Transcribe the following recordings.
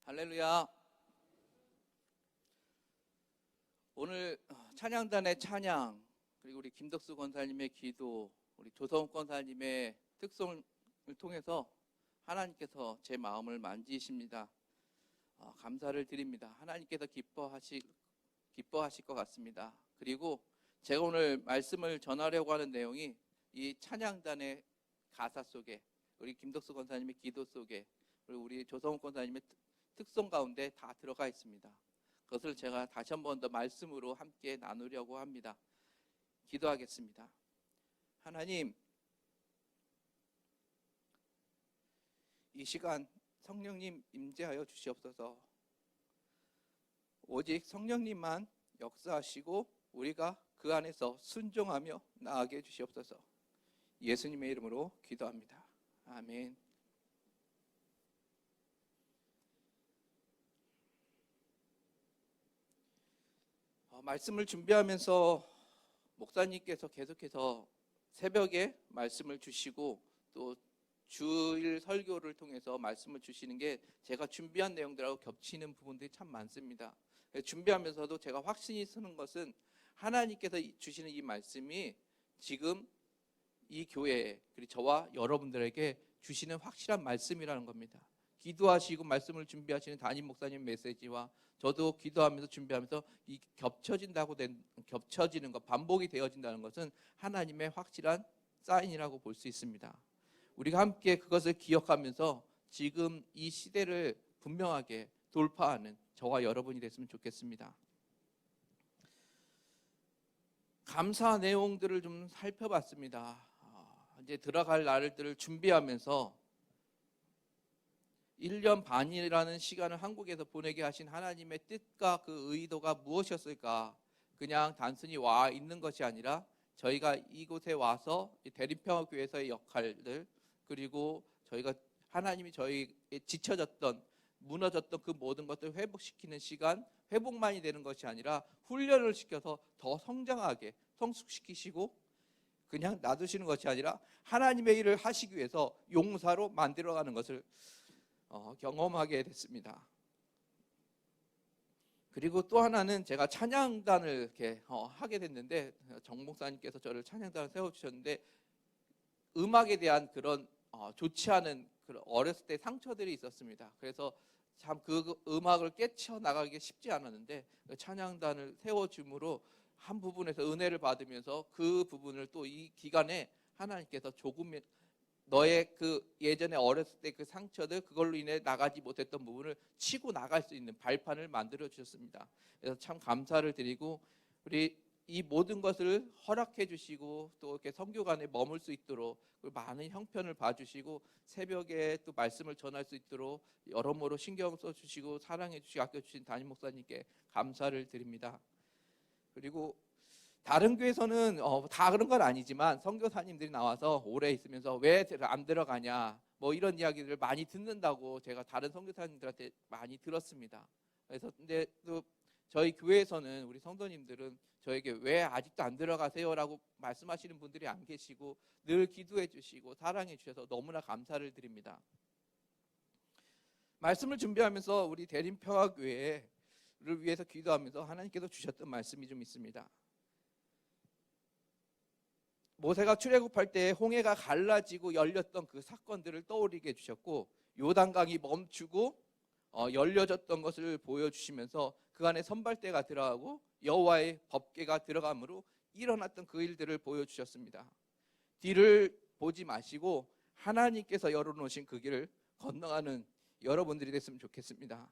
할렐루야. 오늘 찬양단의 찬양, 그리고 우리 김덕수 권사님의 기도, 우리 조성욱 권사님의 특송을 통해서 하나님께서 제 마음을 만지십니다. 감사를 드립니다. 하나님께서 기뻐하실 것 같습니다. 그리고 제가 오늘 말씀을 전하려고 하는 내용이 이 찬양단의 가사 속에, 우리 김덕수 권사님의 기도 속에, 그리고 우리 조성욱 권사님의 특송 가운데 다 들어가 있습니다. 그것을 제가 다시 한 번 더 말씀으로 함께 나누려고 합니다. 기도하겠습니다. 하나님, 이 시간 성령님 임재하여 주시옵소서. 오직 성령님만 역사하시고 우리가 그 안에서 순종하며 나아가게 해주시옵소서. 예수님의 이름으로 기도합니다. 아멘. 말씀을 준비하면서 목사님께서 계속해서 새벽에 말씀을 주시고 또 주일 설교를 통해서 말씀을 주시는 게 제가 준비한 내용들하고 겹치는 부분들이 참 많습니다. 준비하면서도 제가 확신이 서는 것은 하나님께서 주시는 이 말씀이 지금 이 교회에, 그리고 저와 여러분들에게 주시는 확실한 말씀이라는 겁니다. 기도하시고 말씀을 준비하시는 담임 목사님 메시지와 저도 기도하면서 준비하면서 이 겹쳐지는 것, 반복이 되어진다는 것은 하나님의 확실한 사인이라고 볼 수 있습니다. 우리가 함께 그것을 기억하면서 지금 이 시대를 분명하게 돌파하는 저와 여러분이 됐으면 좋겠습니다. 감사 내용들을 좀 살펴봤습니다. 이제 들어갈 날들을 준비하면서 1년 반이라는 시간을 한국에서 보내게 하신 하나님의 뜻과 그 의도가 무엇이었을까? 그냥 단순히 와 있는 것이 아니라 저희가 이곳에 와서 대림평화교회에서의 역할들, 그리고 저희가 하나님이 저희에 지쳐졌던, 무너졌던 그 모든 것들을 회복시키는 시간, 회복만이 되는 것이 아니라 훈련을 시켜서 더 성장하게 성숙시키시고 그냥 놔두시는 것이 아니라 하나님의 일을 하시기 위해서 용사로 만들어가는 것을 경험하게 됐습니다. 그리고 또 하나는 제가 찬양단을 이렇게 하게 됐는데, 정 목사님께서 저를 찬양단을 세워주셨는데 음악에 대한 그런 좋지 않은 그런 어렸을 때 상처들이 있었습니다. 그래서 참 그 음악을 깨쳐 나가기 쉽지 않았는데 찬양단을 세워줌으로 한 부분에서 은혜를 받으면서 그 부분을 또 이 기간에 하나님께서 조금 너의 그 예전에 어렸을 때 그 상처들, 그걸로 인해 나가지 못했던 부분을 치고 나갈 수 있는 발판을 만들어 주셨습니다. 그래서 참 감사를 드리고, 우리 이 모든 것을 허락해 주시고 또 이렇게 선교관에 머물 수 있도록 많은 형편을 봐주시고 새벽에 또 말씀을 전할 수 있도록 여러모로 신경 써주시고 사랑해 주시고 아껴주신 담임 목사님께 감사를 드립니다. 그리고 다른 교회에서는 다 그런 건 아니지만 선교사님들이 나와서 오래 있으면서 왜 안 들어가냐 뭐 이런 이야기들을 많이 듣는다고 제가 다른 선교사님들한테 많이 들었습니다. 그래서 근데 또 저희 교회에서는 우리 성도님들은 저에게 왜 아직도 안 들어가세요라고 말씀하시는 분들이 안 계시고 늘 기도해 주시고 사랑해 주셔서 너무나 감사를 드립니다. 말씀을 준비하면서 우리 대림평화교회를 위해서 기도하면서 하나님께서 주셨던 말씀이 좀 있습니다. 모세가 출애굽할 때 홍해가 갈라지고 열렸던 그 사건들을 떠올리게 해주셨고 요단강이 멈추고 열려졌던 것을 보여주시면서 그 안에 선발대가 들어가고 여호와의 법궤가 들어감으로 일어났던 그 일들을 보여주셨습니다. 뒤를 보지 마시고 하나님께서 열어놓으신 그 길을 건너가는 여러분들이 됐으면 좋겠습니다.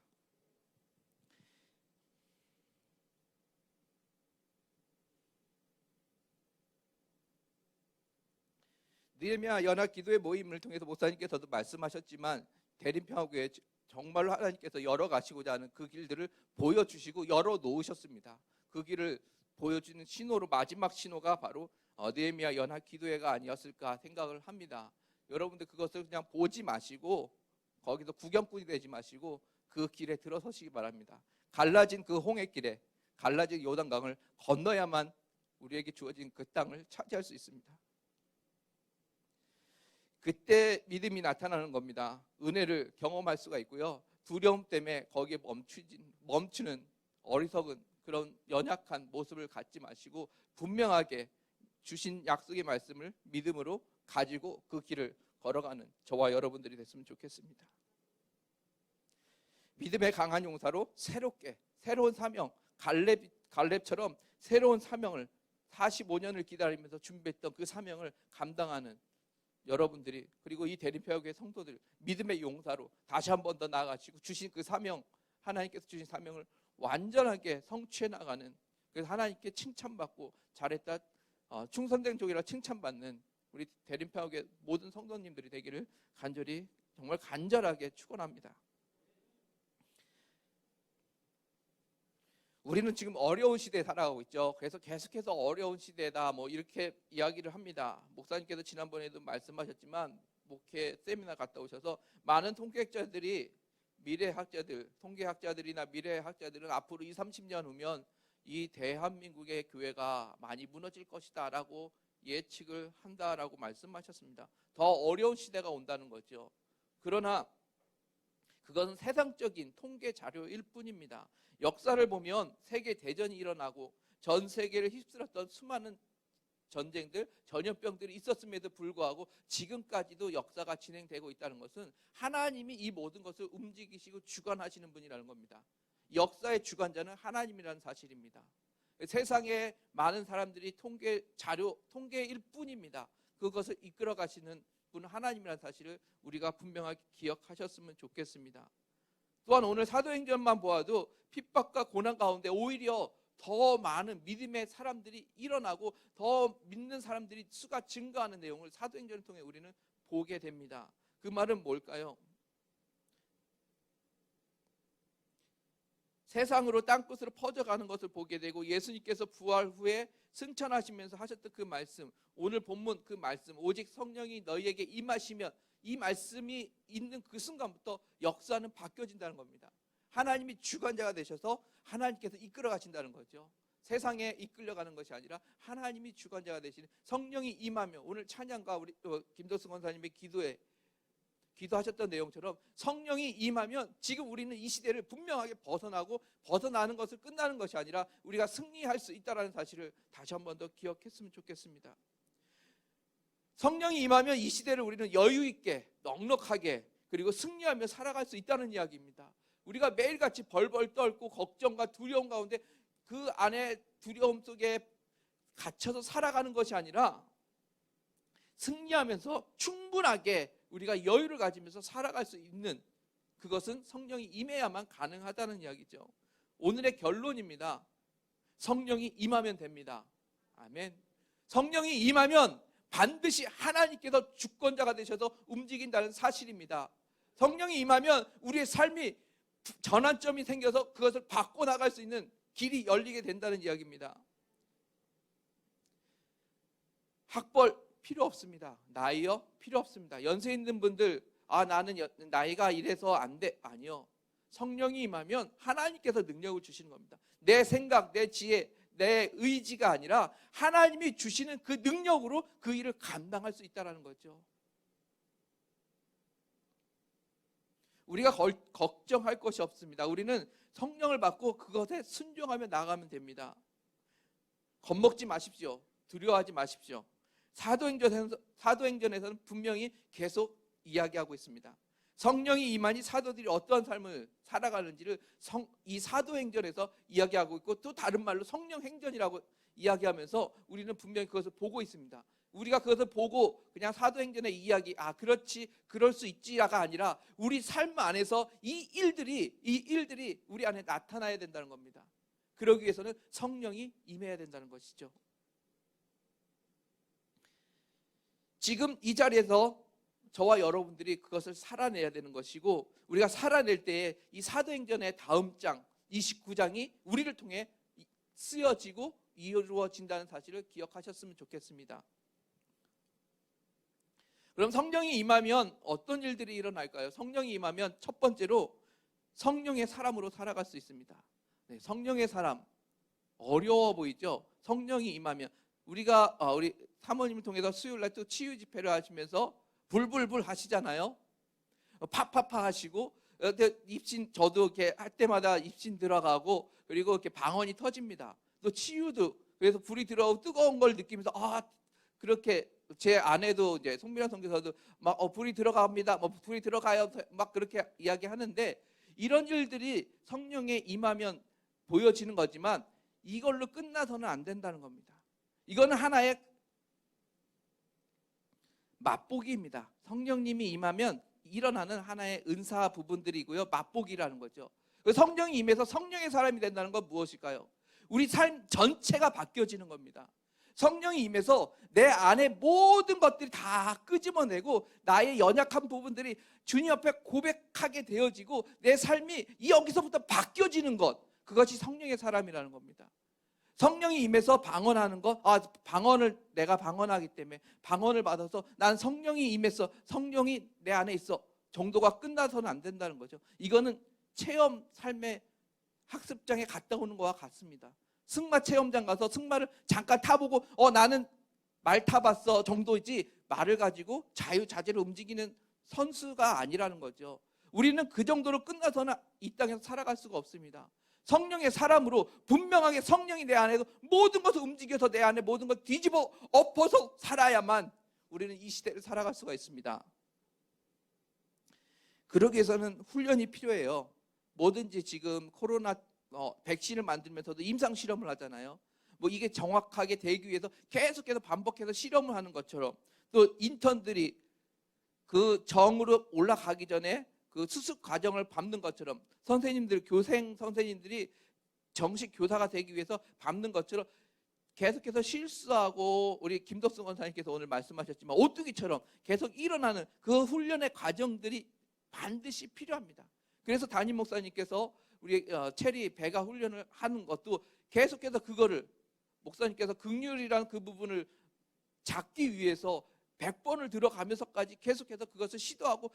느헤미야 연합 기도회 모임을 통해서 목사님께서도 말씀하셨지만 대림평화교회 정말로 하나님께서 열어가시고자 하는 그 길들을 보여주시고 열어놓으셨습니다. 그 길을 보여주는 신호로 마지막 신호가 바로 느헤미야 연합 기도회가 아니었을까 생각을 합니다. 여러분들 그것을 그냥 보지 마시고 거기서 구경꾼이 되지 마시고 그 길에 들어서시기 바랍니다. 갈라진 그 홍해길에 갈라진 요단강을 건너야만 우리에게 주어진 그 땅을 차지할 수 있습니다. 그때 믿음이 나타나는 겁니다. 은혜를 경험할 수가 있고요. 두려움 때문에 거기에 멈추는 어리석은 그런 연약한 모습을 갖지 마시고 분명하게 주신 약속의 말씀을 믿음으로 가지고 그 길을 걸어가는 저와 여러분들이 됐으면 좋겠습니다. 믿음의 강한 용사로 새로운 사명, 갈렙처럼 새로운 사명을 45년을 기다리면서 준비했던 그 사명을 감당하는 여러분들이, 그리고 이 대림표교회 성도들 믿음의 용사로 다시 한 번 더 나아가시고 주신 그 사명, 하나님께서 주신 사명을 완전하게 성취해 나가는, 그래서 하나님께 칭찬받고 잘했다, 충성된 종이라 칭찬받는 우리 대림표교회 모든 성도님들이 되기를 간절히, 정말 간절하게 축원합니다. 우리는 지금 어려운 시대에 살아가고 있죠. 그래서 계속해서 어려운 시대다 뭐 이렇게 이야기를 합니다. 목사님께서 지난번에도 말씀하셨지만 목회 세미나 갔다 오셔서 많은 통계학자들이, 통계학자들이나 미래학자들은 앞으로 20, 30년 후면 이 대한민국의 교회가 많이 무너질 것이다 라고 예측을 한다라고 말씀하셨습니다. 더 어려운 시대가 온다는 거죠. 그러나 그것은 세상적인 통계 자료일 뿐입니다. 역사를 보면 세계 대전이 일어나고 전 세계를 휩쓸었던 수많은 전쟁들, 전염병들이 있었음에도 불구하고 지금까지도 역사가 진행되고 있다는 것은 하나님이 이 모든 것을 움직이시고 주관하시는 분이라는 겁니다. 역사의 주관자는 하나님이라는 사실입니다. 세상에 많은 사람들이 통계일 뿐입니다. 그것을 이끌어 가시는 분은 하나님이라는 사실을 우리가 분명하게 기억하셨으면 좋겠습니다. 또한 오늘 사도행전만 보아도 핍박과 고난 가운데 오히려 더 많은 믿음의 사람들이 일어나고 더 믿는 사람들이 수가 증가하는 내용을 사도행전을 통해 우리는 보게 됩니다. 그 말은 뭘까요? 세상으로 땅끝으로 퍼져가는 것을 보게 되고, 예수님께서 부활 후에 승천하시면서 하셨던 그 말씀, 오늘 본문 그 말씀, 오직 성령이 너희에게 임하시면, 이 말씀이 있는 그 순간부터 역사는 바뀌어진다는 겁니다. 하나님이 주관자가 되셔서 하나님께서 이끌어 가신다는 거죠. 세상에 이끌려가는 것이 아니라 하나님이 주관자가 되시는, 성령이 임하며, 오늘 찬양과 우리 김도승 권사님의 기도하셨던 내용처럼 성령이 임하면 지금 우리는 이 시대를 분명하게 벗어나는 것을 끝나는 것이 아니라 우리가 승리할 수 있다는 사실을 다시 한 번 더 기억했으면 좋겠습니다. 성령이 임하면 이 시대를 우리는 여유 있게, 넉넉하게, 그리고 승리하며 살아갈 수 있다는 이야기입니다. 우리가 매일같이 벌벌 떨고 걱정과 두려움 가운데 그 안에 두려움 속에 갇혀서 살아가는 것이 아니라 승리하면서 충분하게 우리가 여유를 가지면서 살아갈 수 있는, 그것은 성령이 임해야만 가능하다는 이야기죠. 오늘의 결론입니다. 성령이 임하면 됩니다. 아멘. 성령이 임하면 반드시 하나님께서 주권자가 되셔서 움직인다는 사실입니다. 성령이 임하면 우리의 삶이 전환점이 생겨서 그것을 바꿔나갈 수 있는 길이 열리게 된다는 이야기입니다. 학벌 필요 없습니다. 나이요? 필요 없습니다. 연세 있는 분들, 나는 나이가 이래서 안 돼. 아니요. 성령이 임하면 하나님께서 능력을 주시는 겁니다. 내 생각, 내 지혜, 내 의지가 아니라 하나님이 주시는 그 능력으로 그 일을 감당할 수 있다는 거죠. 우리가 걱정할 것이 없습니다. 우리는 성령을 받고 그것에 순종하며 나가면 됩니다. 겁먹지 마십시오. 두려워하지 마십시오. 사도행전에서는 분명히 계속 이야기하고 있습니다. 성령이 임하니 사도들이 어떠한 삶을 살아가는지를 이 사도행전에서 이야기하고 있고, 또 다른 말로 성령행전이라고 이야기하면서 우리는 분명히 그것을 보고 있습니다. 우리가 그것을 보고 그냥 사도행전의 이야기, 그렇지, 그럴 수 있지가 아니라 우리 삶 안에서 이 일들이 우리 안에 나타나야 된다는 겁니다. 그러기 위해서는 성령이 임해야 된다는 것이죠. 지금 이 자리에서 저와 여러분들이 그것을 살아내야 되는 것이고, 우리가 살아낼 때에 이 사도행전의 다음 장 29장이 우리를 통해 쓰여지고 이루어진다는 사실을 기억하셨으면 좋겠습니다. 그럼 성령이 임하면 어떤 일들이 일어날까요? 성령이 임하면 첫 번째로 성령의 사람으로 살아갈 수 있습니다. 네, 성령의 사람, 어려워 보이죠? 성령이 임하면 우리 사모님을 통해서 수요일날 또 치유 집회를 하시면서 불불불 하시잖아요. 파파파 하시고 입신 저도 이렇게 할 때마다 입신 들어가고 그리고 이렇게 방언이 터집니다. 또 치유도 그래서 불이 들어오고 뜨거운 걸 느끼면서 그렇게 제 아내도 이제 송미란 선교사도 막 불이 들어갑니다. 뭐 불이 들어가요. 막 그렇게 이야기하는데 이런 일들이 성령에 임하면 보여지는 거지만 이걸로 끝나서는 안 된다는 겁니다. 이거는 하나의 맛보기입니다. 성령님이 임하면 일어나는 하나의 은사 부분들이고요. 맛보기라는 거죠. 성령이 임해서 성령의 사람이 된다는 건 무엇일까요? 우리 삶 전체가 바뀌어지는 겁니다. 성령이 임해서 내 안에 모든 것들이 다 끄집어내고 나의 연약한 부분들이 주님 앞에 고백하게 되어지고 내 삶이 여기서부터 바뀌어지는 것, 그것이 성령의 사람이라는 겁니다. 성령이 임해서 방언하는 것, 방언을 내가 방언하기 때문에 방언을 받아서 난 성령이 임해서 성령이 내 안에 있어 정도가 끝나서는 안 된다는 거죠. 이거는 체험 삶의 학습장에 갔다 오는 것과 같습니다. 승마 체험장 가서 승마를 잠깐 타보고 나는 말 타봤어 정도이지 말을 가지고 자유자재로 움직이는 선수가 아니라는 거죠. 우리는 그 정도로 끝나서는 이 땅에서 살아갈 수가 없습니다. 성령의 사람으로 분명하게 성령이 내 안에서 모든 것을 움직여서 내 안에 모든 걸 뒤집어 엎어서 살아야만 우리는 이 시대를 살아갈 수가 있습니다. 그러기 위해서는 훈련이 필요해요. 뭐든지 지금 코로나 백신을 만들면서도 임상 실험을 하잖아요. 뭐 이게 정확하게 되기 위해서 계속해서 반복해서 실험을 하는 것처럼 또 인턴들이 그 정으로 올라가기 전에 그 수습 과정을 밟는 것처럼 선생님들, 교생 선생님들이 정식 교사가 되기 위해서 밟는 것처럼 계속해서 실수하고 우리 김덕승 원사님께서 오늘 말씀하셨지만 오뚜기처럼 계속 일어나는 그 훈련의 과정들이 반드시 필요합니다. 그래서 담임 목사님께서 우리 체리 배가 훈련을 하는 것도 계속해서 그거를 목사님께서 긍휼이라는 그 부분을 잡기 위해서 100번을 들어가면서까지 계속해서 그것을 시도하고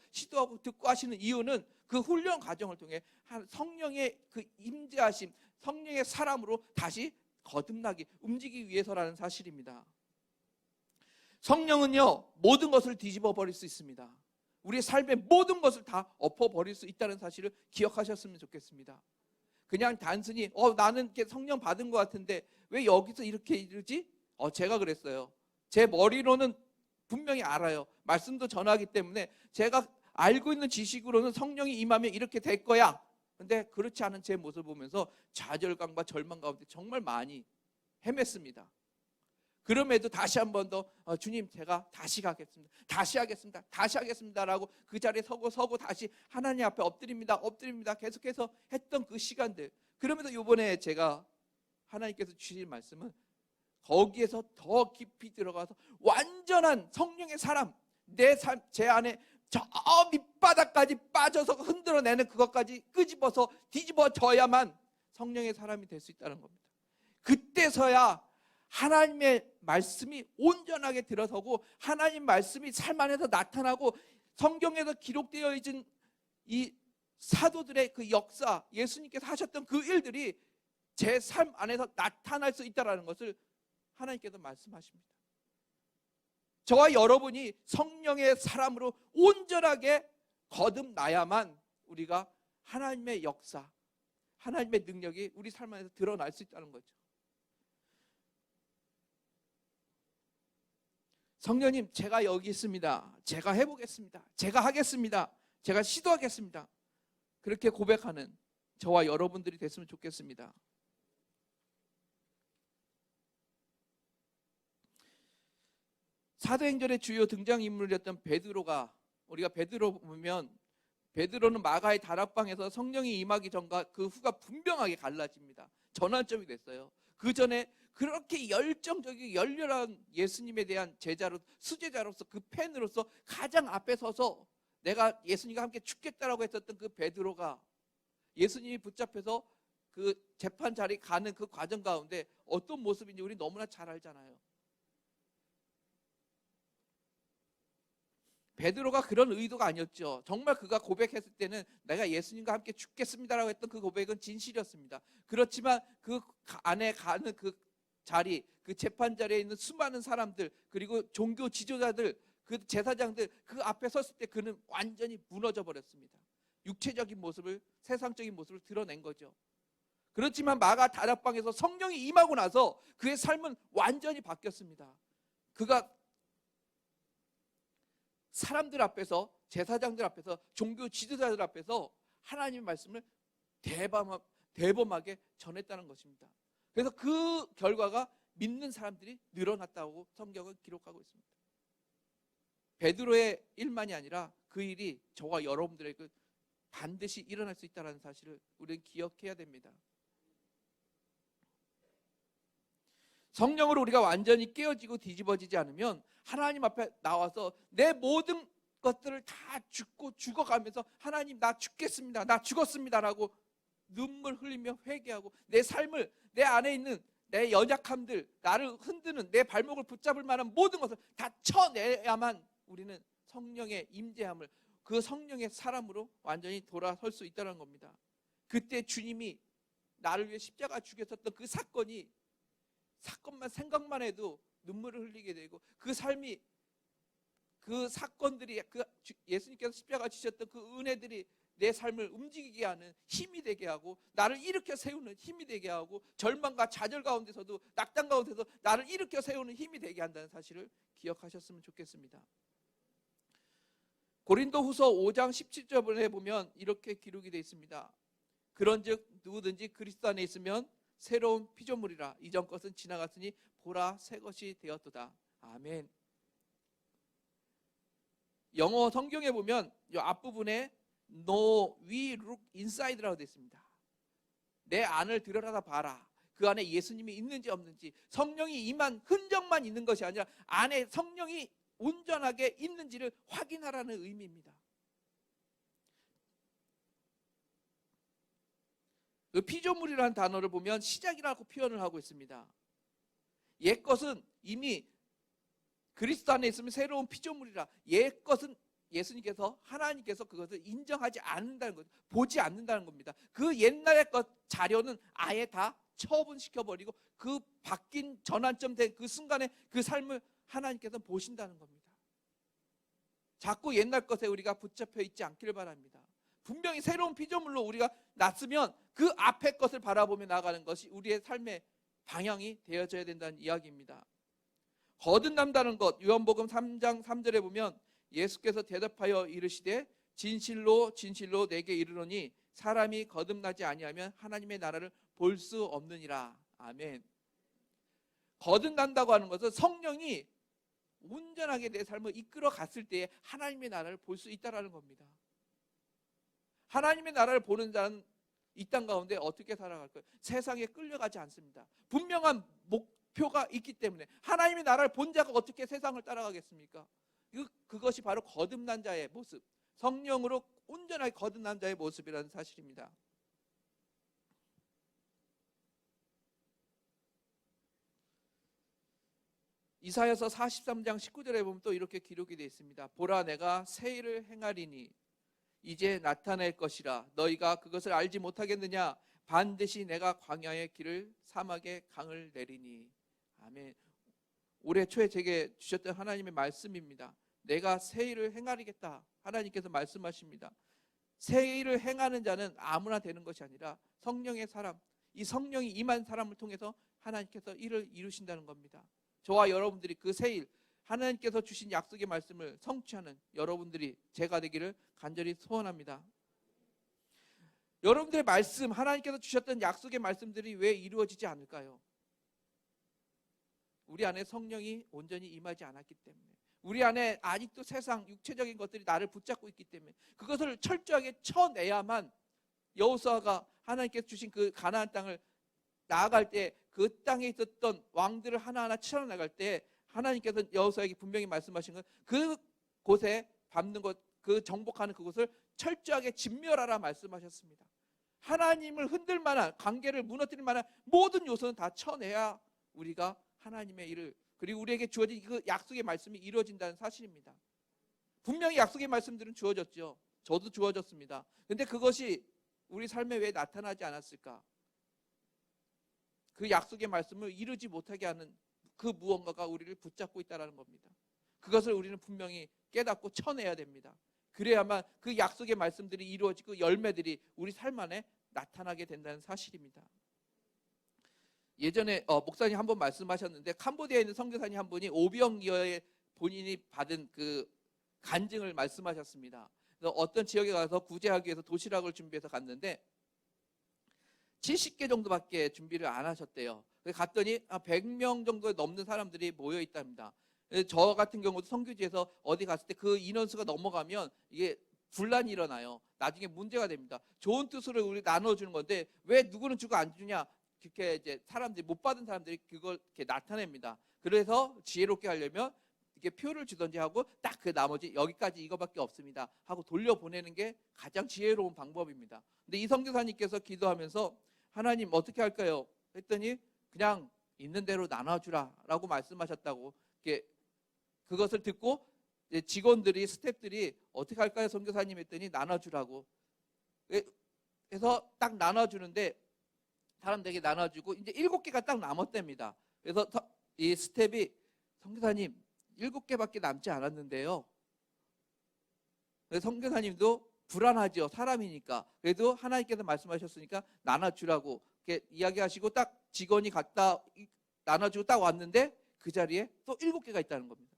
듣고 하시는 이유는 그 훈련 과정을 통해 성령의 그 임재하심, 성령의 사람으로 다시 거듭나기, 움직이기 위해서라는 사실입니다. 성령은요, 모든 것을 뒤집어 버릴 수 있습니다. 우리의 삶의 모든 것을 다 엎어버릴 수 있다는 사실을 기억하셨으면 좋겠습니다. 그냥 단순히 나는 이렇게 성령 받은 것 같은데 왜 여기서 이렇게 이러지? 제가 그랬어요. 제 머리로는 분명히 알아요. 말씀도 전하기 때문에 제가 알고 있는 지식으로는 성령이 임하면 이렇게 될 거야. 근데 그렇지 않은 제 모습을 보면서 좌절감과 절망 가운데 정말 많이 헤맸습니다. 그럼에도 다시 한 번 더 주님 제가 다시 가겠습니다. 다시 하겠습니다라고 그 자리에 서고 다시 하나님 앞에 엎드립니다. 계속해서 했던 그 시간들. 그럼에도 이번에 제가 하나님께서 주신 말씀은 거기에서 더 깊이 들어가서 완전한 성령의 사람, 제 안에 저 밑바닥까지 빠져서 흔들어내는 그것까지 끄집어서 뒤집어져야만 성령의 사람이 될 수 있다는 겁니다. 그때서야 하나님의 말씀이 온전하게 들어서고 하나님 말씀이 삶 안에서 나타나고 성경에서 기록되어 있는 이 사도들의 그 역사, 예수님께서 하셨던 그 일들이 제 삶 안에서 나타날 수 있다는 것을 하나님께서 말씀하십니다. 저와 여러분이 성령의 사람으로 온전하게 거듭나야만 우리가 하나님의 역사, 하나님의 능력이 우리 삶 안에서 드러날 수 있다는 거죠. 성령님, 제가 여기 있습니다. 제가 해보겠습니다. 제가 하겠습니다. 제가 시도하겠습니다. 그렇게 고백하는 저와 여러분들이 됐으면 좋겠습니다. 사도행전의 주요 등장인물이었던 베드로가, 우리가 베드로 보면 베드로는 마가의 다락방에서 성령이 임하기 전과 그 후가 분명하게 갈라집니다. 전환점이 됐어요. 그 전에 그렇게 열정적이고 열렬한 예수님에 대한 제자로, 수제자로서, 그 팬으로서 가장 앞에 서서 내가 예수님과 함께 죽겠다라고 했었던 그 베드로가 예수님이 붙잡혀서 그 재판 자리 가는 그 과정 가운데 어떤 모습인지 우리 너무나 잘 알잖아요. 베드로가 그런 의도가 아니었죠. 정말 그가 고백했을 때는 내가 예수님과 함께 죽겠습니다라고 했던 그 고백은 진실이었습니다. 그렇지만 그 안에 가는 그 자리, 그 재판 자리에 있는 수많은 사람들, 그리고 종교 지도자들, 그 제사장들, 그 앞에 섰을 때 그는 완전히 무너져 버렸습니다. 육체적인 모습을, 세상적인 모습을 드러낸 거죠. 그렇지만 마가 다락방에서 성령이 임하고 나서 그의 삶은 완전히 바뀌었습니다. 그가 사람들 앞에서, 제사장들 앞에서, 종교 지도자들 앞에서 하나님의 말씀을 대범하게 전했다는 것입니다. 그래서 그 결과가 믿는 사람들이 늘어났다고 성경은 기록하고 있습니다. 베드로의 일만이 아니라 그 일이 저와 여러분들에게 반드시 일어날 수 있다는 사실을 우리는 기억해야 됩니다. 성령으로 우리가 완전히 깨어지고 뒤집어지지 않으면 하나님 앞에 나와서 내 모든 것들을 다 죽어가면서 하나님 나 죽겠습니다, 나 죽었습니다라고 눈물 흘리며 회개하고 내 삶을, 내 안에 있는 내 연약함들, 나를 흔드는 내 발목을 붙잡을 만한 모든 것을 다 쳐내야만 우리는 성령의 임재함을, 그 성령의 사람으로 완전히 돌아설 수 있다는 겁니다. 그때 주님이 나를 위해 십자가 죽였었던 그 사건만 생각만 해도 눈물을 흘리게 되고, 그 삶이, 그 사건들이, 그 예수님께서 십자가 지셨던 그 은혜들이 내 삶을 움직이게 하는 힘이 되게 하고, 나를 일으켜 세우는 힘이 되게 하고, 절망과 좌절 가운데서도, 낙담 가운데서 나를 일으켜 세우는 힘이 되게 한다는 사실을 기억하셨으면 좋겠습니다. 고린도후서 5장 17절에 보면 이렇게 기록이 되어 있습니다. 그런즉 누구든지 그리스도 안에 있으면 새로운 피조물이라, 이전 것은 지나갔으니 보라 새 것이 되었도다. 아멘. 영어 성경에 보면 이 앞부분에 No, we look inside라고 되어 있습니다. 내 안을 들여다봐 봐라. 그 안에 예수님이 있는지 없는지, 성령이 임한 흔적만 있는 것이 아니라 안에 성령이 온전하게 있는지를 확인하라는 의미입니다. 그 피조물이라는 단어를 보면 시작이라고 표현을 하고 있습니다. 옛것은 이미 그리스도 안에 있으면 새로운 피조물이라. 옛것은 예수님께서, 하나님께서 그것을 인정하지 않는다는 것, 보지 않는다는 겁니다. 그 옛날의 것 자료는 아예 다 처분시켜버리고 그 바뀐 전환점 된 그 순간에 그 삶을 하나님께서 보신다는 겁니다. 자꾸 옛날 것에 우리가 붙잡혀 있지 않기를 바랍니다. 분명히 새로운 피조물로 우리가 났으면 그 앞의 것을 바라보며 나아가는 것이 우리의 삶의 방향이 되어져야 된다는 이야기입니다. 거듭난다는 것, 요한복음 3장 3절에 보면 예수께서 대답하여 이르시되 진실로 진실로 내게 이르노니 사람이 거듭나지 아니하면 하나님의 나라를 볼 수 없느니라. 아멘. 거듭난다고 하는 것은 성령이 온전하게 내 삶을 이끌어 갔을 때에 하나님의 나라를 볼 수 있다는 겁니다. 하나님의 나라를 보는 자는 이 땅 가운데 어떻게 살아갈까요? 세상에 끌려가지 않습니다. 분명한 목표가 있기 때문에. 하나님의 나라를 본 자가 어떻게 세상을 따라가겠습니까? 그것이 바로 거듭난 자의 모습, 성령으로 온전하게 거듭난 자의 모습이라는 사실입니다. 이사야서 43장 19절에 보면 또 이렇게 기록이 되어 있습니다. 보라 내가 새 일을 행하리니 이제 나타낼 것이라 너희가 그것을 알지 못하겠느냐? 반드시 내가 광야의 길을 사막의 강을 내리니. 아멘. 올해 초에 제게 주셨던 하나님의 말씀입니다. 내가 새 일을 행하리겠다. 하나님께서 말씀하십니다. 새 일을 행하는 자는 아무나 되는 것이 아니라 성령의 사람, 이 성령이 임한 사람을 통해서 하나님께서 일을 이루신다는 겁니다. 저와 여러분들이 그 새 일, 하나님께서 주신 약속의 말씀을 성취하는 여러분들이 제가 되기를 간절히 소원합니다. 여러분들의 말씀, 하나님께서 주셨던 약속의 말씀들이 왜 이루어지지 않을까요? 우리 안에 성령이 온전히 임하지 않았기 때문에, 우리 안에 아직도 세상 육체적인 것들이 나를 붙잡고 있기 때문에 그것을 철저하게 쳐내야만 여호수아가 하나님께서 주신 그 가나안 땅을 나아갈 때 그 땅에 있었던 왕들을 하나하나 쳐나갈 때 하나님께서 여호수아에게 분명히 말씀하신 건 그곳에 밟는 것, 그 정복하는 그곳을 철저하게 진멸하라 말씀하셨습니다. 하나님을 흔들 만한, 관계를 무너뜨릴 만한 모든 요소는 다 쳐내야 우리가 하나님의 일을, 그리고 우리에게 주어진 그 약속의 말씀이 이루어진다는 사실입니다. 분명히 약속의 말씀들은 주어졌죠. 저도 주어졌습니다. 그런데 그것이 우리 삶에 왜 나타나지 않았을까? 그 약속의 말씀을 이루지 못하게 하는 그 무언가가 우리를 붙잡고 있다는 겁니다. 그것을 우리는 분명히 깨닫고 쳐내야 됩니다. 그래야만 그 약속의 말씀들이 이루어지고 열매들이 우리 삶 안에 나타나게 된다는 사실입니다. 예전에 목사님 한 번 말씀하셨는데, 캄보디아에 있는 선교사님 한 분이 오병이어의 본인이 받은 그 간증을 말씀하셨습니다. 그래서 어떤 지역에 가서 구제하기 위해서 도시락을 준비해서 갔는데 70개 정도밖에 준비를 안 하셨대요. 그래서 갔더니 100명 정도 넘는 사람들이 모여 있답니다. 저 같은 경우도 선교지에서 어디 갔을 때 그 인원수가 넘어가면 이게 분란이 일어나요. 나중에 문제가 됩니다. 좋은 뜻으로 우리 나눠주는 건데 왜 누구는 주고 안 주냐, 그렇게 이제 사람들이, 못 받은 사람들이 그걸 이렇게 나타냅니다. 그래서 지혜롭게 하려면 이렇게 표를 주던지 하고 딱 그 나머지 여기까지 이거밖에 없습니다 하고 돌려보내는 게 가장 지혜로운 방법입니다. 근데 이 선교사님께서 기도하면서 하나님 어떻게 할까요? 했더니 그냥 있는 대로 나눠주라 라고 말씀하셨다고. 그것을 듣고 직원들이, 스태프들이 어떻게 할까요 선교사님 했더니 나눠주라고 해서 딱 나눠주는데 사람들에게 나눠주고 이제 7개가 딱 남았답니다. 그래서 이 스텝이 선교사님 7개밖에 남지 않았는데요. 선교사님도 불안하죠. 사람이니까. 그래도 하나님께서 말씀하셨으니까 나눠주라고 이렇게 이야기하시고 딱 직원이 갔다 나눠주고 딱 왔는데 그 자리에 또 7개가 있다는 겁니다.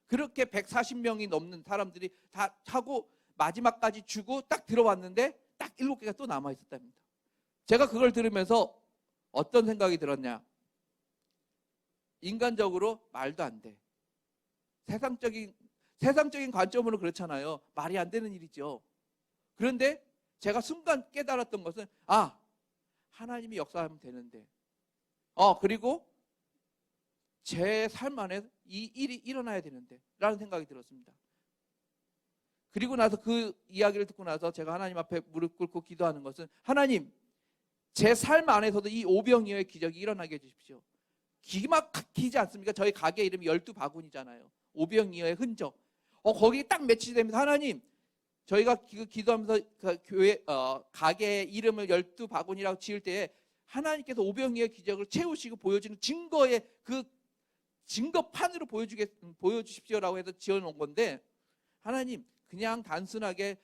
그렇게 140명이 넘는 사람들이 다 하고 마지막까지 주고 딱 들어왔는데 딱 7개가 또 남아 있었답니다. 제가 그걸 들으면서 어떤 생각이 들었냐? 인간적으로 말도 안 돼. 세상적인 관점으로 그렇잖아요. 말이 안 되는 일이죠. 그런데 제가 순간 깨달았던 것은 하나님이 역사하면 되는데 그리고 제 삶 안에 이 일이 일어나야 되는데 라는 생각이 들었습니다. 그리고 나서 그 이야기를 듣고 나서 제가 하나님 앞에 무릎 꿇고 기도하는 것은, 하나님, 제 삶 안에서도 이 오병이어의 기적이 일어나게 해주십시오. 기가 막히지 않습니까? 저희 가게 이름이 12바구니잖아요. 오병이어의 흔적. 거기 딱 매치되면서 하나님, 저희가 기도하면서 그 교회 가게 이름을 12바구니라고 지을 때에 하나님께서 오병이어의 기적을 채우시고 보여주는 증거의 그 증거판으로 보여주십시오라고 해서 지어놓은 건데, 하나님 그냥 단순하게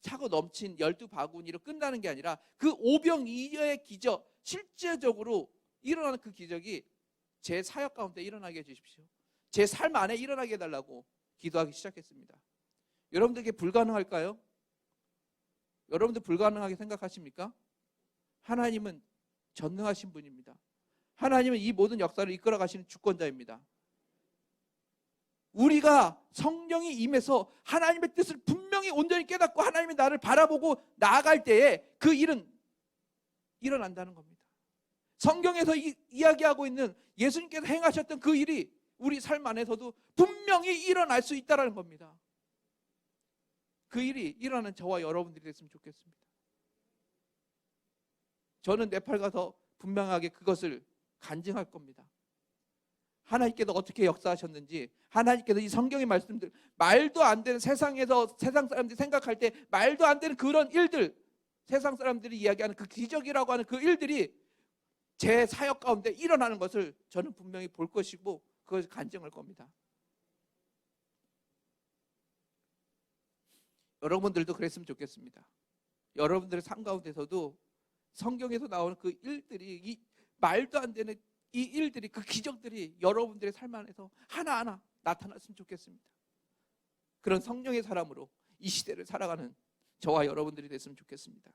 차고 넘친 12바구니로 끝나는 게 아니라 그 오병이어의 기적, 실제적으로 일어나는 그 기적이 제 사역 가운데 일어나게 해주십시오. 제 삶 안에 일어나게 해달라고 기도하기 시작했습니다. 여러분들에게 불가능할까요? 여러분들 불가능하게 생각하십니까? 하나님은 전능하신 분입니다. 하나님은 이 모든 역사를 이끌어 가시는 주권자입니다. 우리가 성령이 임해서 하나님의 뜻을 분명히 온전히 깨닫고 하나님이 나를 바라보고 나아갈 때에 그 일은 일어난다는 겁니다. 성경에서 이야기하고 있는 예수님께서 행하셨던 그 일이 우리 삶 안에서도 분명히 일어날 수 있다는 겁니다. 그 일이 일어나는 저와 여러분들이 됐으면 좋겠습니다. 저는 네팔 가서 분명하게 그것을 간증할 겁니다. 하나님께서 어떻게 역사하셨는지, 하나님께서 이 성경의 말씀들, 말도 안 되는, 세상에서 세상 사람들이 생각할 때 말도 안 되는 그런 일들, 세상 사람들이 이야기하는 그 기적이라고 하는 그 일들이 제 사역 가운데 일어나는 것을 저는 분명히 볼 것이고 그것을 간증할 겁니다. 여러분들도 그랬으면 좋겠습니다. 여러분들의 삶 가운데서도 성경에서 나오는 그 일들이, 이 말도 안 되는 이 일들이, 그 기적들이 여러분들의 삶 안에서 하나하나 나타났으면 좋겠습니다. 그런 성령의 사람으로 이 시대를 살아가는 저와 여러분들이 됐으면 좋겠습니다.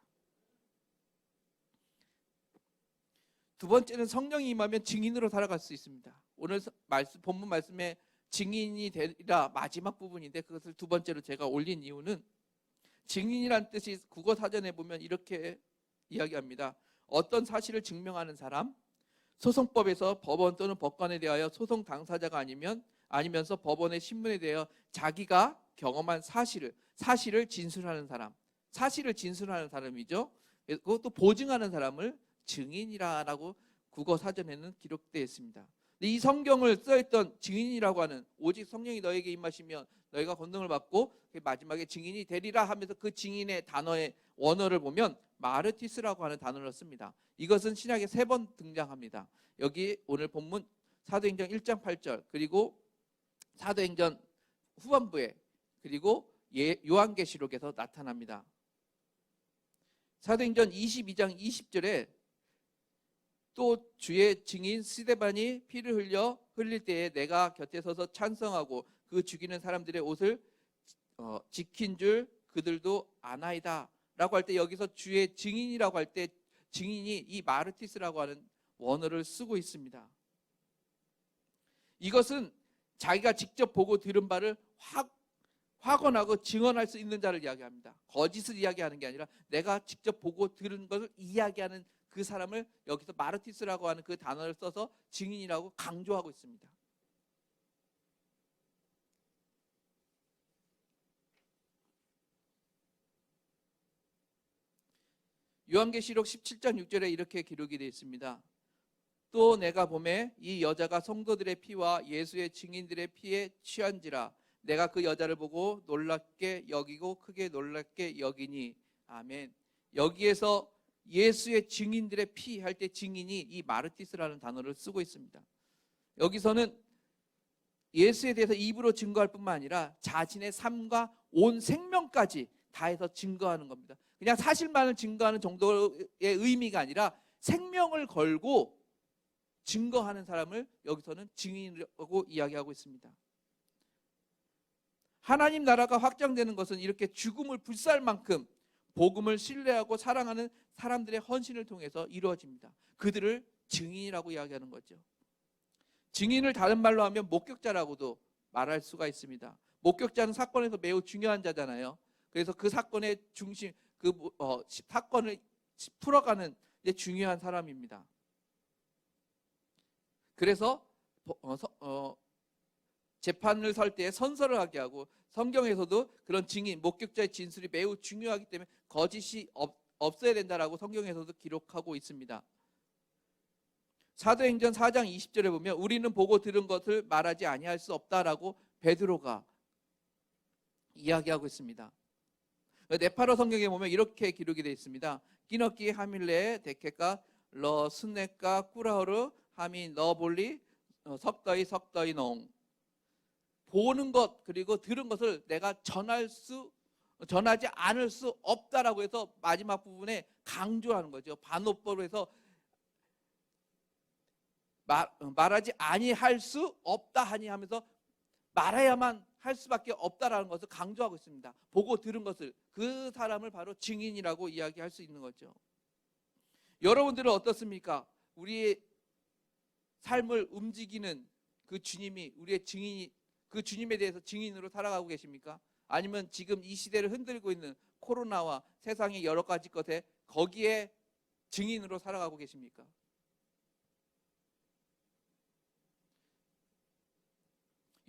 두 번째는 성령이 임하면 증인으로 살아갈 수 있습니다. 오늘 본문 말씀에 증인이 되리라 마지막 부분인데, 그것을 두 번째로 제가 올린 이유는, 증인이란 뜻이 국어 사전에 보면 이렇게 이야기합니다. 어떤 사실을 증명하는 사람, 소송법에서 법원 또는 법관에 대하여 소송 당사자가 아니면서 법원의 신문에 대하여 자기가 경험한 사실을 진술하는 사람, 사실을 진술하는 사람이죠. 그것도 보증하는 사람을 증인이라고 국어 사전에는 기록되어 있습니다. 이 성경을 써있던 증인이라고 하는, 오직 성령이 너에게 임하시면 너희가 권능을 받고 마지막에 증인이 되리라 하면서 그 증인의 단어의 원어를 보면 마르티스라고 하는 단어를 씁니다. 이것은 신약에 3번 등장합니다. 여기 오늘 본문 사도행전 1장 8절, 그리고 사도행전 후반부에, 그리고 요한계시록에서 나타납니다. 사도행전 22장 20절에 또 주의 증인 스데반이 피를 흘릴 때에 내가 곁에 서서 찬성하고 그 죽이는 사람들의 옷을 지킨 줄 그들도 아나이다 라고 할 때, 여기서 주의 증인이라고 할 때 증인이 이 마르티스라고 하는 원어를 쓰고 있습니다. 이것은 자기가 직접 보고 들은 바를 확언하고 증언할 수 있는 자를 이야기합니다. 거짓을 이야기하는 게 아니라 내가 직접 보고 들은 것을 이야기하는 그 사람을 여기서 마르티스라고 하는 그 단어를 써서 증인이라고 강조하고 있습니다. 요한계시록 17장 6절에 이렇게 기록이 되어 있습니다. 또 내가 보매 이 여자가 성도들의 피와 예수의 증인들의 피에 취한지라. 내가 그 여자를 보고 놀랍게 여기고 크게 놀랍게 여기니. 아멘. 여기에서 예수의 증인들의 피 할 때 증인이 이 마르티스라는 단어를 쓰고 있습니다. 여기서는 예수에 대해서 입으로 증거할 뿐만 아니라 자신의 삶과 온 생명까지 다해서 증거하는 겁니다. 그냥 사실만을 증거하는 정도의 의미가 아니라 생명을 걸고 증거하는 사람을 여기서는 증인이라고 이야기하고 있습니다. 하나님 나라가 확장되는 것은 이렇게 죽음을 불사할 만큼 복음을 신뢰하고 사랑하는 사람들의 헌신을 통해서 이루어집니다. 그들을 증인이라고 이야기하는 거죠. 증인을 다른 말로 하면 목격자라고도 말할 수가 있습니다. 목격자는 사건에서 매우 중요한 자잖아요. 그래서 그 사건의 중심, 사건을 풀어가는 중요한 사람입니다. 그래서 재판을 설 때 선서를 하게 하고, 성경에서도 그런 증인, 목격자의 진술이 매우 중요하기 때문에 거짓이 없어야 된다라고 성경에서도 기록하고 있습니다. 사도행전 4장 20절에 보면 우리는 보고 들은 것을 말하지 아니할 수 없다라고 베드로가 이야기하고 있습니다. 네팔어 성경에 보면 이렇게 기록이 되어 있습니다. 끼너끼 하밀레 데케까 러 스네까 꾸라흐르 하미 너볼리 석더이 농. 보는 것 그리고 들은 것을 내가 전하지 않을 수 없다라고 해서 마지막 부분에 강조하는 거죠. 반어법으로 해서 말하지 아니할 수 없다 하니 하면서 말해야만 할 수밖에 없다라는 것을 강조하고 있습니다. 보고 들은 것을, 그 사람을 바로 증인이라고 이야기할 수 있는 거죠. 여러분들은 어떻습니까? 우리의 삶을 움직이는 그 주님이 우리의 증인이, 그 주님에 대해서 증인으로 살아가고 계십니까? 아니면 지금 이 시대를 흔들고 있는 코로나와 세상의 여러 가지 것에 거기에 증인으로 살아가고 계십니까?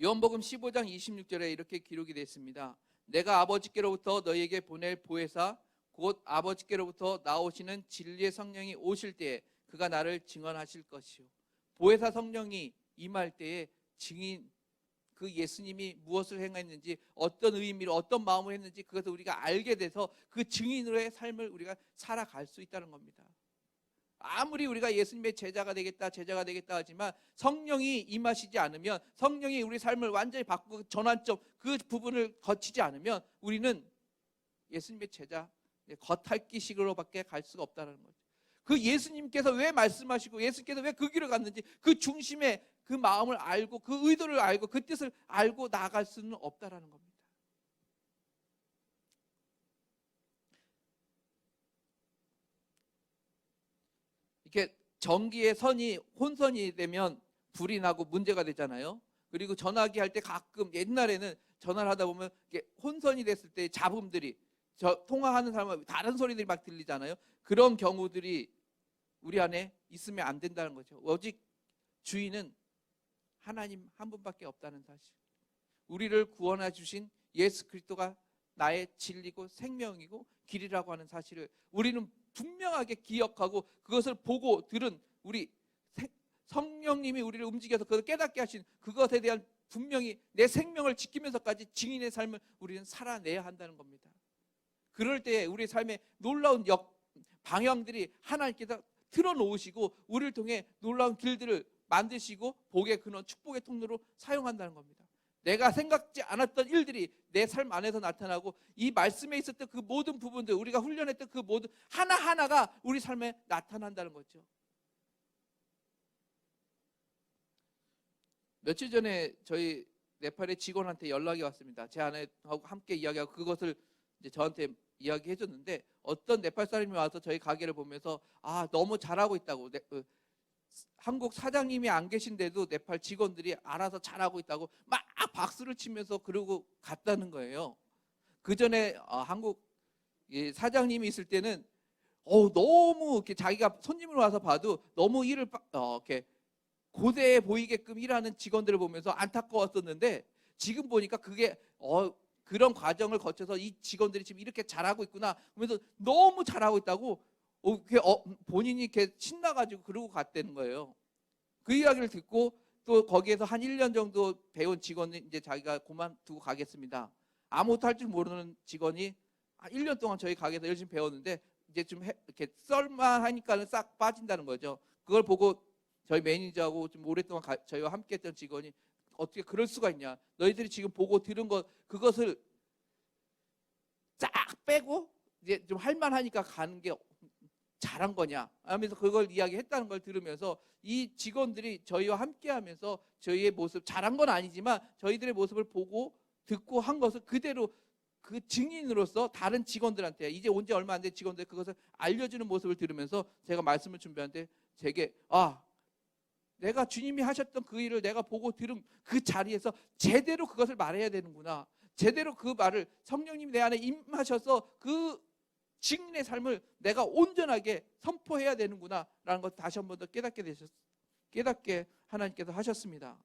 요한복음 15장 26절에 이렇게 기록이 되어 있습니다. 내가 아버지께로부터 너희에게 보낼 보혜사 곧 아버지께로부터 나오시는 진리의 성령이 오실 때에 그가 나를 증언하실 것이요. 보혜사 성령이 임할 때에 증인, 그 예수님이 무엇을 행했는지, 어떤 의미로 어떤 마음을 했는지 그것을 우리가 알게 돼서 그 증인으로의 삶을 우리가 살아갈 수 있다는 겁니다. 아무리 우리가 예수님의 제자가 되겠다 하지만 성령이 임하시지 않으면, 성령이 우리 삶을 완전히 바꾸고 전환점 그 부분을 거치지 않으면 우리는 예수님의 제자, 겉핥기식으로밖에 갈 수가 없다는 거죠. 그 예수님께서 왜 말씀하시고 예수님께서 왜 그 길을 갔는지 그 중심의 그 마음을 알고 그 의도를 알고 그 뜻을 알고 나아갈 수는 없다라는 겁니다. 이렇게 전기의 선이 혼선이 되면 불이 나고 문제가 되잖아요. 그리고 전화기 할 때 가끔 옛날에는 전화를 하다 보면 이렇게 혼선이 됐을 때 잡음들이, 통화하는 사람은 다른 소리들이 막 들리잖아요. 그런 경우들이 우리 안에 있으면 안 된다는 거죠. 오직 주인은 하나님 한 분밖에 없다는 사실, 우리를 구원해 주신 예수 그리스도가 나의 진리고 생명이고 길이라고 하는 사실을 우리는 분명하게 기억하고 그것을 보고 들은 우리 성령님이 우리를 움직여서 그것을 깨닫게 하신 그것에 대한 분명히 내 생명을 지키면서까지 증인의 삶을 우리는 살아내야 한다는 겁니다. 그럴 때 우리 삶의 놀라운 방향들이 하나님께서 틀어놓으시고 우리를 통해 놀라운 길들을 만드시고 복의 근원, 축복의 통로로 사용한다는 겁니다. 내가 생각지 않았던 일들이 내 삶 안에서 나타나고 이 말씀에 있었던 그 모든 부분들, 우리가 훈련했던 그 모든 하나하나가 우리 삶에 나타난다는 거죠. 며칠 전에 저희 네팔의 직원한테 연락이 왔습니다. 제 아내하고 함께 이야기하고 그것을 이제 저한테 이야기해 줬는데, 어떤 네팔 사람이 와서 저희 가게를 보면서 너무 잘하고 있다고, 한국 사장님이 안 계신데도 네팔 직원들이 알아서 잘하고 있다고 막 박수를 치면서 그러고 갔다는 거예요. 그 전에 한국 사장님이 있을 때는 너무 이렇게 자기가 손님을 와서 봐도 너무 일을 이렇게 고대해 보이게끔 일하는 직원들을 보면서 안타까웠었는데, 지금 보니까 그게 그런 과정을 거쳐서 이 직원들이 지금 이렇게 잘하고 있구나 하면서 너무 잘하고 있다고 본인이 이렇게 신나가지고 그러고 갔다는 거예요. 그 이야기를 듣고 또 거기에서 한 1년 정도 배운 직원이 이제 자기가 그만두고 가겠습니다. 아무것도 할 줄 모르는 직원이 1년 동안 저희 가게에서 열심히 배웠는데 이제 좀 이렇게 썰만하니까는 싹 빠진다는 거죠. 그걸 보고 저희 매니저하고 좀 오랫동안 저희와 함께했던 직원이 어떻게 그럴 수가 있냐, 너희들이 지금 보고 들은 것 그것을 쫙 빼고 이제 좀 할만하니까 가는 게 잘한 거냐 하면서 그걸 이야기했다는 걸 들으면서, 이 직원들이 저희와 함께하면서 저희의 모습, 잘한 건 아니지만 저희들의 모습을 보고 듣고 한 것을 그대로 그 증인으로서 다른 직원들한테, 이제 온 지 얼마 안 된 직원들 그것을 알려주는 모습을 들으면서 제가 말씀을 준비하는데, 제게 내가 주님이 하셨던 그 일을 내가 보고 들은 그 자리에서 제대로 그것을 말해야 되는구나, 제대로 그 말을 성령님이 내 안에 임하셔서 그 증인의 삶을 내가 온전하게 선포해야 되는구나 라는 것을 다시 한 번 더 깨닫게 하나님께서 하셨습니다.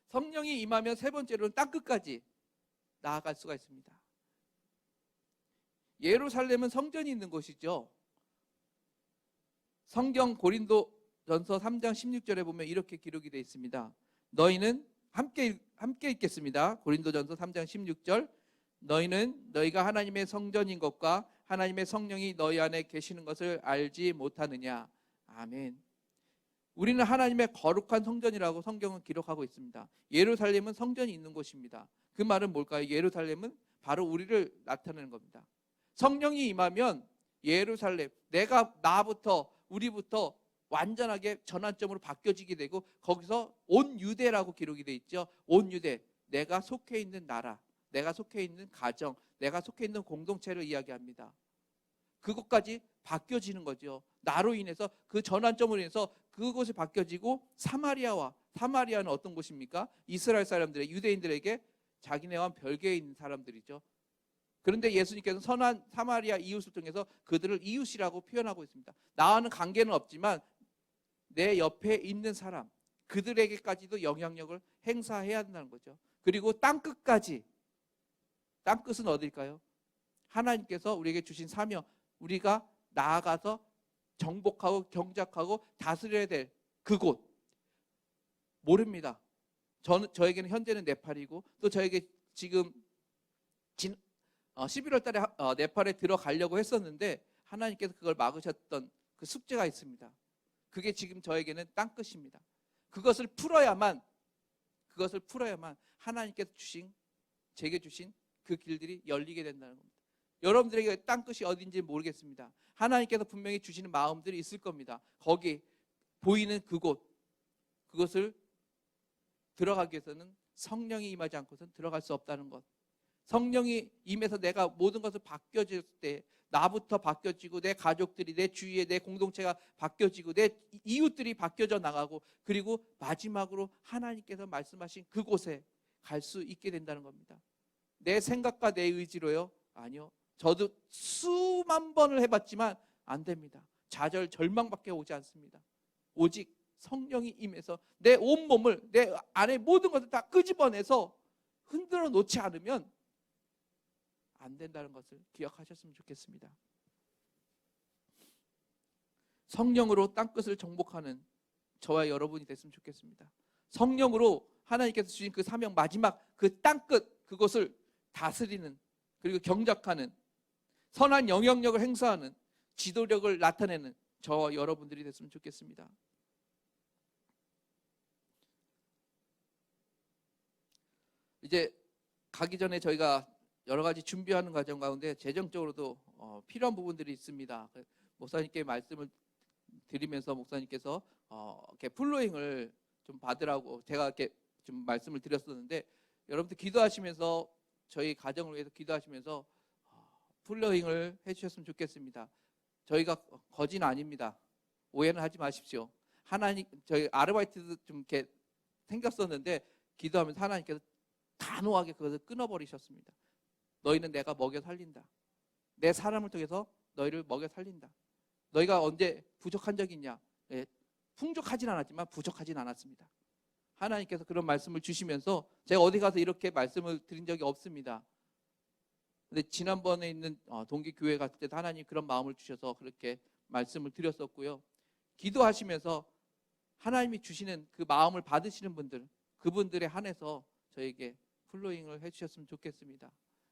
성령이 임하면 세 번째로는 땅끝까지 나아갈 수가 있습니다. 예루살렘은 성전이 있는 곳이죠. 성경 고린도전서 3장 16절에 보면 이렇게 기록이 되어 있습니다. 너희는 함께 읽겠습니다. 고린도전서 3장 16절. 너희는 너희가 하나님의 성전인 것과 하나님의 성령이 너희 안에 계시는 것을 알지 못하느냐. 아멘. 우리는 하나님의 거룩한 성전이라고 성경은 기록하고 있습니다. 예루살렘은 성전이 있는 곳입니다. 그 말은 뭘까요? 예루살렘은 바로 우리를 나타내는 겁니다. 성령이 임하면 예루살렘, 우리부터 완전하게 전환점으로 바뀌어지게 되고, 거기서 온 유대라고 기록이 되어 있죠. 온 유대, 내가 속해 있는 나라, 내가 속해 있는 가정, 내가 속해 있는 공동체를 이야기합니다. 그것까지 바뀌어지는 거죠. 나로 인해서, 그 전환점으로 인해서 그곳이 바뀌어지고, 사마리아는 어떤 곳입니까? 이스라엘 사람들의, 유대인들에게 자기네와 별개에 있는 사람들이죠. 그런데 예수님께서 선한 사마리아 이웃을 통해서 그들을 이웃이라고 표현하고 있습니다. 나와는 관계는 없지만 내 옆에 있는 사람, 그들에게까지도 영향력을 행사해야 한다는 거죠. 그리고 땅끝까지, 땅끝은 어딜까요? 하나님께서 우리에게 주신 사명, 우리가 나아가서 정복하고 경작하고 다스려야 될 그곳, 모릅니다. 저에게는 현재는 네팔이고, 또 저에게 지금 11월 달에 네팔에 들어가려고 했었는데 하나님께서 그걸 막으셨던 그 숙제가 있습니다. 그게 지금 저에게는 땅끝입니다. 그것을 풀어야만 하나님께서 제게 주신 그 길들이 열리게 된다는 겁니다. 여러분들에게 땅끝이 어딘지 모르겠습니다. 하나님께서 분명히 주시는 마음들이 있을 겁니다. 거기 보이는 그곳을 들어가기 위해서는 성령이 임하지 않고서는 들어갈 수 없다는 것. 성령이 임해서 내가 모든 것을 바뀌어질 때, 나부터 바뀌어지고, 내 가족들이, 내 주위에 내 공동체가 바뀌어지고, 내 이웃들이 바뀌어져 나가고, 그리고 마지막으로 하나님께서 말씀하신 그곳에 갈 수 있게 된다는 겁니다. 내 생각과 내 의지로요? 아니요. 저도 수만 번을 해봤지만 안 됩니다. 좌절, 절망밖에 오지 않습니다. 오직 성령이 임해서 내 온몸을, 내 안에 모든 것을 다 끄집어내서 흔들어 놓지 않으면 안 된다는 것을 기억하셨으면 좋겠습니다. 성령으로 땅끝을 정복하는 저와 여러분이 됐으면 좋겠습니다. 성령으로 하나님께서 주신 그 사명, 마지막 그 땅끝, 그것을 다스리는, 그리고 경작하는, 선한 영향력을 행사하는, 지도력을 나타내는 저와 여러분들이 됐으면 좋겠습니다. 이제 가기 전에 저희가 여러 가지 준비하는 과정 가운데 재정적으로도 필요한 부분들이 있습니다. 목사님께 말씀을 드리면서 목사님께서 이렇게 플로잉을 좀 받으라고 제가 이렇게 좀 말씀을 드렸었는데, 여러분들 기도하시면서 저희 가정을 위해서 기도하시면서 플로잉을 해주셨으면 좋겠습니다. 저희가 거진 아닙니다. 오해는 하지 마십시오. 하나님, 저희 아르바이트도 좀 이렇게 생겼었는데 기도하면서 하나님께서 단호하게 그것을 끊어버리셨습니다. 너희는 내가 먹여 살린다. 내 사람을 통해서 너희를 먹여 살린다. 너희가 언제 부족한 적이 있냐? 예, 풍족하진 않았지만 부족하진 않았습니다. 하나님께서 그런 말씀을 주시면서 제가 어디 가서 이렇게 말씀을 드린 적이 없습니다. 근데 지난번에 있는 동기교회 갔을 때도 하나님 그런 마음을 주셔서 그렇게 말씀을 드렸었고요. 기도하시면서 하나님이 주시는 그 마음을 받으시는 분들, 그분들에 한해서 저에게 플로잉을 해주셨으면 좋겠습니다.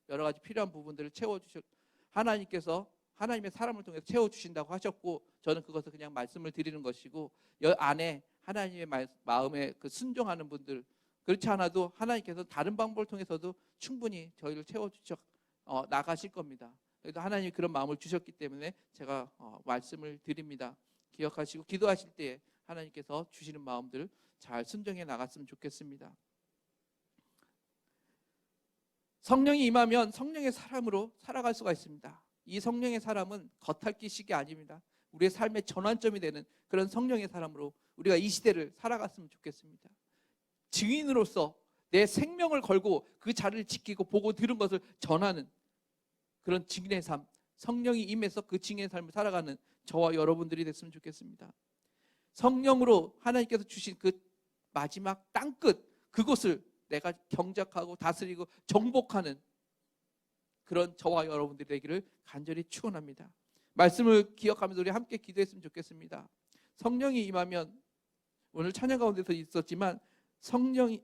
여러 가지 필요한 부분들을 채워주셨, 하나님께서 하나님의 사람을 통해서 채워주신다고 하셨고, 저는 그것을 그냥 말씀을 드리는 것이고, 여 안에 하나님의 마음에 그 순종하는 분들, 그렇지 않아도 하나님께서 다른 방법을 통해서도 충분히 저희를 채워주셔 나가실 겁니다. 그래도 하나님이 그런 마음을 주셨기 때문에 제가 말씀을 드립니다. 기억하시고 기도하실 때 하나님께서 주시는 마음들 잘 순종해 나갔으면 좋겠습니다. 성령이 임하면 성령의 사람으로 살아갈 수가 있습니다. 이 성령의 사람은 겉핥기식이 아닙니다. 우리의 삶의 전환점이 되는 그런 성령의 사람으로 우리가 이 시대를 살아갔으면 좋겠습니다. 증인으로서 내 생명을 걸고 그 자리를 지키고 보고 들은 것을 전하는 그런 증인의 삶, 성령이 임해서 그 증인의 삶을 살아가는 저와 여러분들이 됐으면 좋겠습니다. 성령으로 하나님께서 주신 그 마지막 땅끝, 그곳을 내가 경작하고 다스리고 정복하는 그런 저와 여러분들이 되기를 간절히 축원합니다. 말씀을 기억하면서 우리 함께 기도했으면 좋겠습니다. 성령이 임하면, 오늘 찬양 가운데서 있었지만, 성령이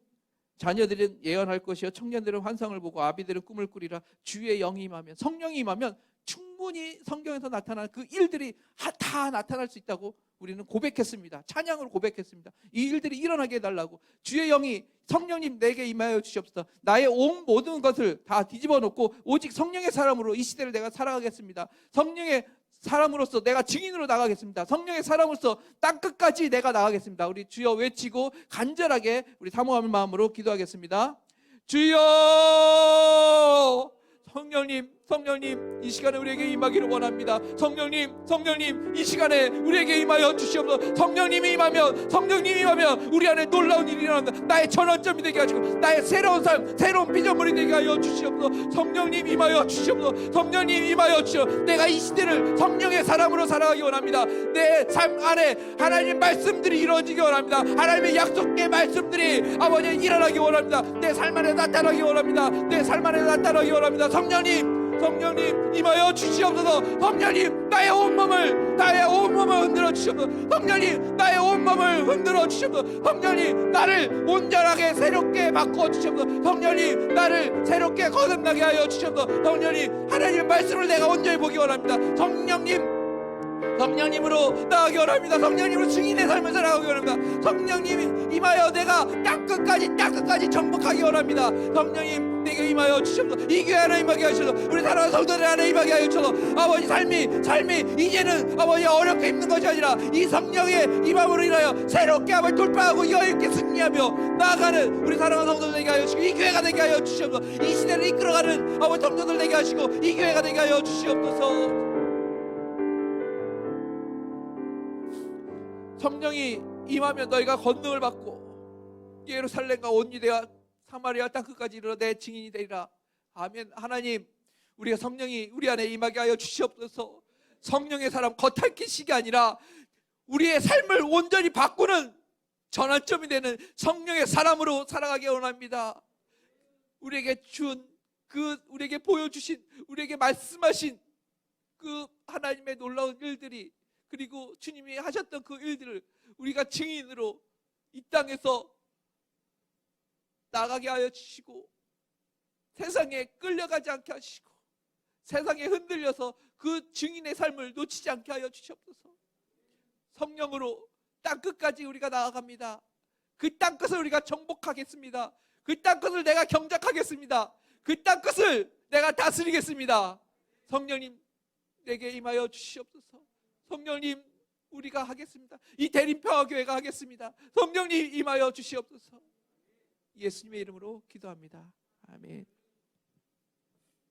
자녀들은 예언할 것이요 청년들은 환상을 보고 아비들은 꿈을 꾸리라. 주의 영이 임하면, 성령이 임하면 충분히 성경에서 나타나는 그 일들이 다 나타날 수 있다고 우리는 고백했습니다. 찬양으로 고백했습니다. 이 일들이 일어나게 해달라고. 주의 영이, 성령님 내게 임하여 주시옵소서. 나의 온 모든 것을 다 뒤집어 놓고 오직 성령의 사람으로 이 시대를 내가 살아가겠습니다. 성령의 사람으로서 내가 증인으로 나가겠습니다. 성령의 사람으로서 땅끝까지 내가 나가겠습니다. 우리 주여 외치고 간절하게 우리 사모하는 마음으로 기도하겠습니다. 주여, 성령님 이 시간에 우리에게 임하기를 원합니다. 성령님 이 시간에 우리에게 임하여 주시옵소서. 성령님이 임하면 우리 안에 놀라운 일이 일어납니다. 나의 전환점이 되게 하시고 나의 새로운 삶, 새로운 비전물이 되게 하여 주시옵소서. 성령님 임하여 주시옵소서. 성령님 임하여 주시옵소서. 내가 이 시대를 성령의 사람으로 살아가기 원합니다. 내 삶 안에 하나님의 말씀들이 이루어지기 원합니다. 하나님의 약속의 말씀들이 아버지 일어나기 원합니다. 내 삶 안에 나타나기 원합니다. 성령님 임하여 주시옵소서. 성령님 나의 온몸을 흔들어 주시옵소서. 성령님 나의 온몸을 흔들어 주시옵소서. 성령님 나를 온전하게 새롭게 바꿔 주시옵소서. 성령님 나를 새롭게 거듭나게 하여 주시옵소서. 성령님 하나님의 말씀을 내가 온전히 보기 원합니다. 성령님으로 나가기 원합니다. 성령님으로 증인의 삶을 살아가기 원합니다. 성령님 임하여 내가 땅끝까지 정복하기 원합니다. 성령님 내게 임하여 주셔서 이 교회 안에 임하게 하셔서 우리 사랑하는 성도들 안에 임하게 하여 주셔서 아버지 삶이 이제는 아버지 어렵게 힘든 것이 아니라 이 성령의 임함으로 인하여 새롭게 아버지 돌파하고 여유있게 승리하며 나아가는 우리 사랑하는 성도들 되게 하여 주시고 이 교회가 되게 하여 주시옵소서. 이 시대를 이끌어가는 아버지 성도들 되게 하시고 이 교회가 되게 하여 주시옵소서. 성령이 임하면 너희가 권능을 받고 예루살렘과 온 유대와 사마리아 땅끝까지 이르러 내 증인이 되리라. 아멘. 하나님, 우리가 성령이 우리 안에 임하게 하여 주시옵소서. 성령의 사람, 겉핥기식이 아니라 우리의 삶을 온전히 바꾸는 전환점이 되는 성령의 사람으로 살아가기 원합니다. 우리에게 우리에게 보여주신, 우리에게 말씀하신 그 하나님의 놀라운 일들이, 그리고 주님이 하셨던 그 일들을 우리가 증인으로 이 땅에서 나가게 하여 주시고 세상에 끌려가지 않게 하시고 세상에 흔들려서 그 증인의 삶을 놓치지 않게 하여 주시옵소서. 성령으로 땅끝까지 우리가 나아갑니다. 그 땅끝을 우리가 정복하겠습니다. 그 땅 끝을 내가 경작하겠습니다. 그 땅 끝을 내가 다스리겠습니다. 성령님 내게 임하여 주시옵소서. 성령님 우리가 하겠습니다. 이 대림평화교회가 하겠습니다. 성령님 임하여 주시옵소서. 예수님의 이름으로 기도합니다. 아멘.